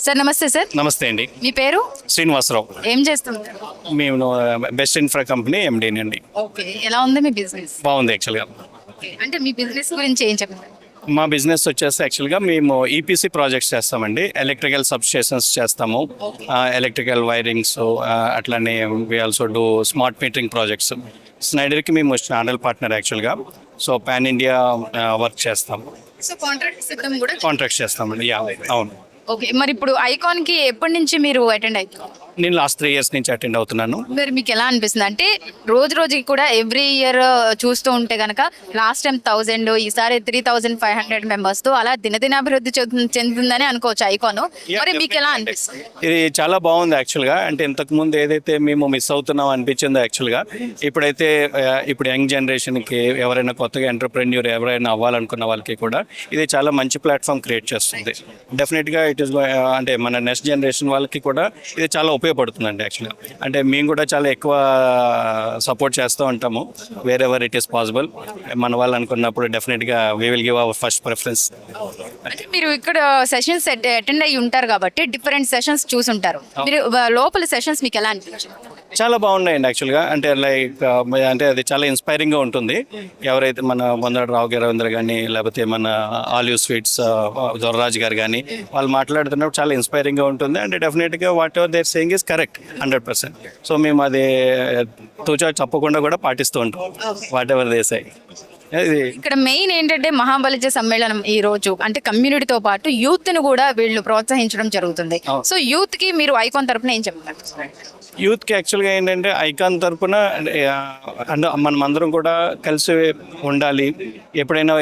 Sir నమస్తే sir. నమస్తే అండి. మీ పేరు? శ్రీనివాసరావు. ఏం చేస్తుంటారు? మేము బెస్ట్ ఇన్ఫ్రా కంపెనీ ఎండీని అండి. ఓకే, ఎలా ఉంది మీ బిజినెస్? బాగుంది యాక్చువల్గా. అంటే మీ బిజినెస్ గురించి ఏం చెప్తారు? మా బిజినెస్ వచ్చేసి యాక్చువల్గా మేము ఈపీసీ ప్రాజెక్ట్స్ చేస్తామండి. ఎలక్ట్రికల్ సబ్స్టేషన్స్ చేస్తాము, ఎలక్ట్రికల్ వైరింగ్స్, అట్లానే we also do smart metering projects. స్నైడర్కి మేము ఛానల్ పార్ట్నర్ యాక్చువల్గా. సో పాన్ ఇండియా వర్క్ చేస్తాము, సో కాంట్రాక్ట్ సిస్టమ్ కూడా. కాంట్రాక్ట్స్ చేస్తామండి. అవును. ఓకే, మరి ఇప్పుడు ఐకాన్ కి ఎప్పటి నుంచి మీరు అటెండ్ అవుతారు? నేను లాస్ట్ 3 years నుంచి అటెండ్ అవుతున్నాను. మరి మీకు ఎలా అనిపిస్తుంది? అంటే రోజు రోజుకి కూడా ఎవ్రీ ఇయర్ చూస్తూ ఉంటే కనుక లాస్ట్ టైం 1000, ఈసారి 3500 మెంబర్స్ తో అలా దినదినాభివృద్ధి చెందుతుందని అనుకోవచ్చు ఐకాన్. మరి మీకు ఎలా అనిపిస్తుంది? ఇది చాలా బాగుంది యాక్చువల్గా. అంటే ఇంతకు ముందు ఏదైతే మేము మిస్ అవుతున్నాం అనిపించిందో యాక్చువల్గా, ఇప్పుడైతే ఇప్పుడు యంగ్ జనరేషన్కి ఎవరైనా కొత్తగా ఎంటర్ప్రెన్యూర్ ఎవరైనా అవ్వాలనుకున్న వాళ్ళకి కూడా ఇది చాలా మంచి ప్లాట్ఫామ్ క్రియేట్ చేస్తుంది. డెఫినెట్గా ఇట్ ఈస్ అంటే మన నెక్స్ట్ జనరేషన్ వాళ్ళకి కూడా ఇది చాలా ఉపయోగపడుతుందండి యాక్చువల్గా. అంటే మేము కూడా చాలా ఎక్కువ సపోర్ట్ చేస్తూ ఉంటాము wear ever it is possible. మన వాళ్ళు అనుకున్నప్పుడు డెఫినెట్గా we will give our first preference. అంటే మీరు ఇక్కడ సెషన్స్ అటెండ్ అయ్యి ఉంటారు కాబట్టి డిఫరెంట్ సెషన్స్ చూసుంటారు. మీరు లోపల సెషన్స్ మీకు ఎలా అనిపించింది? చాలా బాగున్నాయండి యాక్చువల్గా. అంటే లైక్ అంటే అది చాలా ఇన్స్పైరింగ్గా ఉంటుంది. ఎవరైతే మన బొందడ రావు రవీంద్ర కానీ, లేకపోతే మన ఆలివ్ స్వీట్స్ దొరరాజు గారు కానీ, వాళ్ళు మాట్లాడుతున్నప్పుడు చాలా ఇన్స్పైరింగ్గా ఉంటుంది. అండ్ డెఫినెట్గా whatever they're saying is correct 100%. So మేము అది తూచా తప్పకుండా కూడా పాటిస్తూ ఉంటాం వాట్ ఎవర్ దే సే. ఇక్కడ మెయిన్ ఏంటంటే మహాబలిజ సమ్మేళనం ఈ రోజు అంటే కమ్యూనిటీతో పాటు యూత్ ని కూడా వీళ్ళు ప్రోత్సహించడం జరుగుతుంది. సో యూత్ కి మీరు ఐకాన్ తరపున ఏం చెప్తారు? యూత్కి యాక్చువల్గా ఏంటంటే ఐకాన్ తరపున మనం అందరం కూడా కలిసి ఉండాలి. ఎప్పుడైనా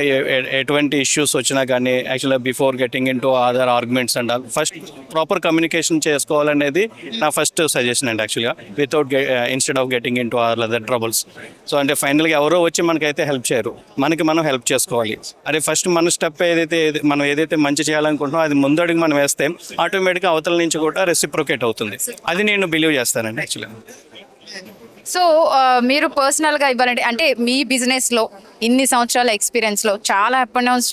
ఎటువంటి ఇష్యూస్ వచ్చినా కానీ యాక్చువల్గా before getting in to other arguments and first proper communication చేసుకోవాలనేది నా ఫస్ట్ సజెషన్ అండి యాక్చువల్గా. Without instead of getting in to other troubles. So అంటే ఫైనల్గా ఎవరో వచ్చి మనకైతే హెల్ప్ చేయరు, మనకి మనం హెల్ప్ చేసుకోవాలి. అదే ఫస్ట్ మన స్టెప్ మనం ఏదైతే మంచి చేయాలనుకుంటున్నామో అది ముందడుగు మనం వేస్తే ఆటోమేటిక్గా అవతల నుంచి కూడా రెసిప్రొకేట్ అవుతుంది. అది నేను బిలీవ్ చేస్తానండి యాక్చువల్గా. సో మీరు పర్సనల్గా ఇవ్వాలంటే అంటే మీ బిజినెస్లో ఇన్ని సంవత్సరాల ఎక్స్పీరియన్స్లో చాలా అప్ అండ్ డౌన్స్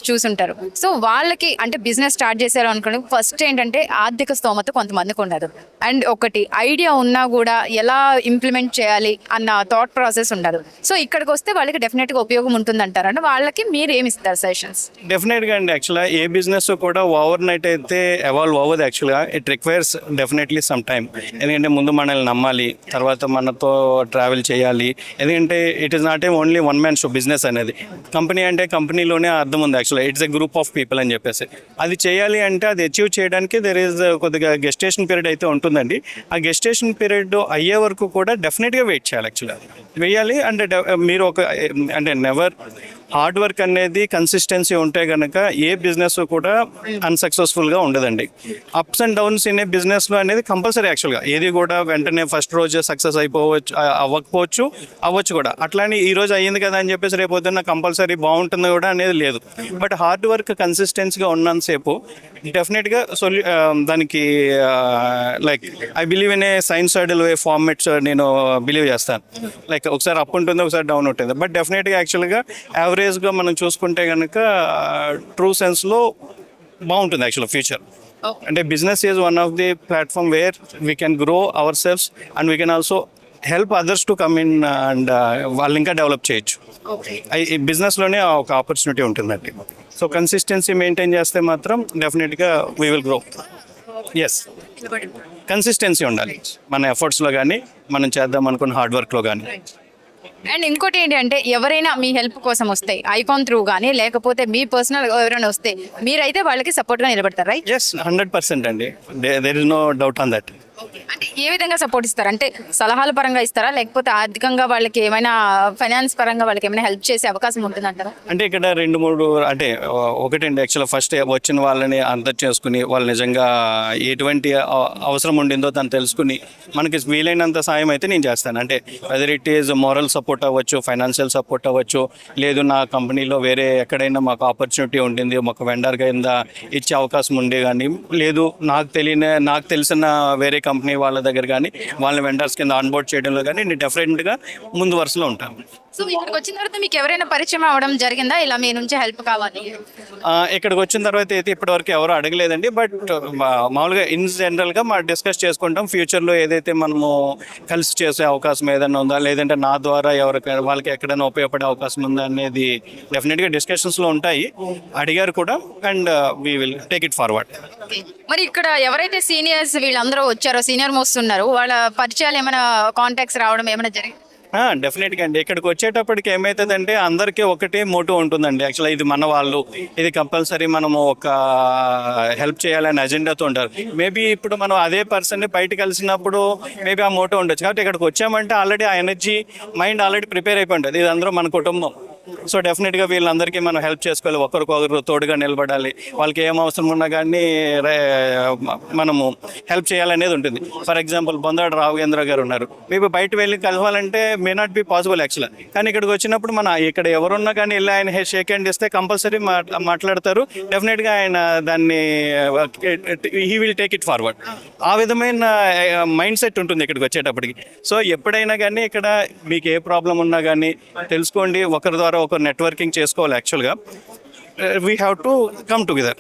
చూసుంటారు. సో వాళ్ళకి అంటే బిజినెస్ స్టార్ట్ చేశారు అనుకోండి, ఫస్ట్ ఏంటంటే ఆర్థిక స్తోమత కొంతమందికి ఉండదు. అండ్ ఒకటి ఐడియా ఉన్నా కూడా ఎలా ఇంప్లిమెంట్ చేయాలి అన్న థాట్ ప్రాసెస్ ఉండదు. సో ఇక్కడికి వస్తే వాళ్ళకి డెఫినెట్గా ఉపయోగం ఉంటుందంటారు. అంటే వాళ్ళకి మీరు ఏమి ఇస్తారు సజెషన్స్? డెఫినెట్గా అండి. యాక్చువల్గా ఏ బిజినెస్ కూడా ఓవర్ నైట్ అయితే ఎవాల్వ్ అవ్వదు యాక్చువల్గా. It requires definitely some time. ఎందుకంటే ముందు మనల్ని నమ్మాలి, తర్వాత మనతో ట్రావెల్ చేయాలి. ఎందుకంటే it is not a only one man show business అనేది. కంపెనీ అంటే కంపెనీలోనే అర్థం ఉంది యాక్చువల్గా. It's a group of people అని చెప్పేసి అది చేయాలి అంటే అది అచీవ్ చేయడానికి దెర్ ఈజ్ కొద్దిగా గెస్టేషన్ పీరియడ్ అయితే ఉంటుందండి. ఆ గెస్టేషన్ పీరియడ్ అయ్యే వరకు కూడా డెఫినెట్గా వెయిట్ చేయాలి యాక్చువల్గా. వేయాలి అంటే మీరు అంటే నెవర్ హార్డ్ వర్క్ అనేది కన్సిస్టెన్సీ ఉంటే కనుక ఏ బిజినెస్ కూడా అన్సక్సెస్ఫుల్గా ఉండదండి. Ups and downs in a బిజినెస్లో అనేది కంపల్సరీ యాక్చువల్గా. ఏది కూడా వెంటనే ఫస్ట్ రోజు సక్సెస్ అవ్వచ్చు కూడా. అట్లానే ఈ రోజు అయ్యింది కదా అని చెప్పేసి రేపు పొద్దున్న కంపల్సరీ బాగుంటుంది కూడా అనేది లేదు. బట్ హార్డ్ వర్క్ కన్సిస్టెన్సీగా ఉన్నంతసేపు డెఫినెట్గా దానికి like I believe in a sinusoidal way formats నేను బిలీవ్ చేస్తాను. లైక్ ఒకసారి అప్ ఉంటుంది, ఒకసారి డౌన్ ఉంటుంది. బట్ డెఫినెట్గా యాక్చువల్గా యావరేజ్గా మనం చూసుకుంటే కనుక ట్రూ సెన్స్లో బాగుంటుంది యాక్చువల్గా ఫ్యూచర్. అంటే business is one of the platform where we can grow ourselves and we can also help others to come in and వాళ్ళు ఇంకా డెవలప్ చేయొచ్చు. ఈ బిజినెస్లోనే ఒక ఆపర్చునిటీ ఉంటుందండి. సో కన్సిస్టెన్సీ మెయింటైన్ చేస్తే మాత్రం డెఫినెట్గా we will grow. Yes, consistency ఉండాలి మన ఎఫర్ట్స్లో కానీ, మనం చేద్దాం అనుకున్న హార్డ్ వర్క్లో కానీ. అండ్ ఇంకోటి ఏంటి అంటే ఎవరైనా మీ హెల్ప్ కోసం వస్తే ఐకాన్ త్రూ కానీ లేకపోతే మీ పర్సనల్ ఎవరైనా వస్తే మీరైతే వాళ్ళకి సపోర్ట్గా నిలబడతారు, రైట్? ఎస్, 100% అండి. There is no doubt on that. అంటే ఏ విధంగా సపోర్ట్ ఇస్తారు? అంటే సలహాల పరంగా ఇస్తారా, లేకపోతే ఆర్థికంగా వాళ్ళకి ఏమైనా ఫైనాన్స్ పరంగా వాళ్ళకి ఏమైనా హెల్ప్ చేసే అవకాశం ఉంటుందంటారా? అంటే ఇక్కడ 2-3 అంటే ఒకటండి యాక్చువల్గా ఫస్ట్ వచ్చిన వాళ్ళని అర్థం చేసుకుని వాళ్ళు నిజంగా ఎటువంటి అవసరం ఉండిందో తను తెలుసుకుని మనకి వీలైనంత సాయం అయితే నేను చేస్తాను. అంటే whether it is moral support అవ్వచ్చు, ఫైనాన్షియల్ సపోర్ట్ అవ్వచ్చు, లేదు నా కంపెనీలో వేరే ఎక్కడైనా మాకు ఆపర్చునిటీ ఉండింది, మాకు వెండర్ కింద ఇచ్చే అవకాశం ఉండే కానీ, లేదు నాకు తెలిసిన వేరే కంపెనీ వాళ్ళ దగ్గర కానీ వాళ్ళని వెండర్స్ కింద ఆన్బోర్డ్ చేయడంలో కానీ నేను డెఫినెట్గా ముందు వరుసలో ఉంటాను. సో ఇక్కడికి వచ్చిన తర్వాత మీకు ఎవరైనా పరిచయం అవ్వడం జరిగిందా, ఇలా మీ నుంచి హెల్ప్ కావాలి? ఇక్కడికి వచ్చిన తర్వాత అయితే ఇప్పటివరకు ఎవరు అడగలేదండి. బట్ మామూలుగా ఇన్ జనరల్గా మా డిస్కస్ చేసుకుంటాం ఫ్యూచర్లో ఏదైతే మనము కలిసి చేసే అవకాశం ఏదైనా ఉందా, లేదంటే నా ద్వారా ఎవరికైనా వాళ్ళకి ఎక్కడైనా ఉపయోగపడే అవకాశం ఉందా అనేది డెఫినెట్గా డిస్కషన్స్లో ఉంటాయి. అడిగారు కూడా and we will take it forward. మరి ఇక్కడ ఎవరైతే సీనియర్స్ వీళ్ళందరూ వచ్చారో, సీనియర్ మోస్ట్ ఉన్నారు, వాళ్ళ పరిచయాలు ఏమైనా కాంటాక్ట్స్ రావడం ఏమైనా జరిగింది? డెఫినెట్గా అండి. ఇక్కడికి వచ్చేటప్పటికి ఏమవుతుందంటే అందరికీ ఒకటే మోటివ్ ఉంటుందండి. యాక్చువల్గా ఇది మన వాళ్ళు, ఇది కంపల్సరీ మనము ఒక హెల్ప్ చేయాలనే అజెండాతో ఉంటారు. మేబీ ఇప్పుడు మనం అదే పర్సన్ని బయట కలిసినప్పుడు మేబీ ఆ మోటివ్ ఉండొచ్చు. కాబట్టి ఇక్కడికి వచ్చామంటే ఆల్రెడీ ఆ ఎనర్జీ మైండ్ ఆల్రెడీ ప్రిపేర్ అయిపోయి ఉంటుంది. ఇది అందరూ మన కుటుంబం. సో డెఫినెట్గా వీళ్ళందరికీ మనం హెల్ప్ చేసుకోవాలి, ఒకరికొకరు తోడుగా నిలబడాలి, వాళ్ళకి ఏం అవసరం ఉన్నా కానీ మనము హెల్ప్ చేయాలనేది ఉంటుంది. ఫర్ ఎగ్జాంపుల్ బొందాడు రాఘవేంద్ర గారు ఉన్నారు. మేము బయట వెళ్ళి కలవాలంటే మే నాట్ బి పాసిబుల్ యాక్చువల్గా. కానీ ఇక్కడికి వచ్చినప్పుడు మన ఇక్కడ ఎవరున్నా కానీ వెళ్ళి ఆయన షేక్ హ్యాండ్ ఇస్తే కంపల్సరీ మాట్లాడతారు. డెఫినెట్గా ఆయన దాన్ని he will take it forward. ఆ విధమైన మైండ్ సెట్ ఉంటుంది ఇక్కడికి వచ్చేటప్పటికి. సో ఎప్పుడైనా కానీ ఇక్కడ మీకు ఏ ప్రాబ్లం ఉన్నా కానీ తెలుసుకోండి, ఒకరి ద్వారా ఒకరు నెట్వర్కింగ్ చేసుకోవాలి. యాక్చువల్గా we have to come together.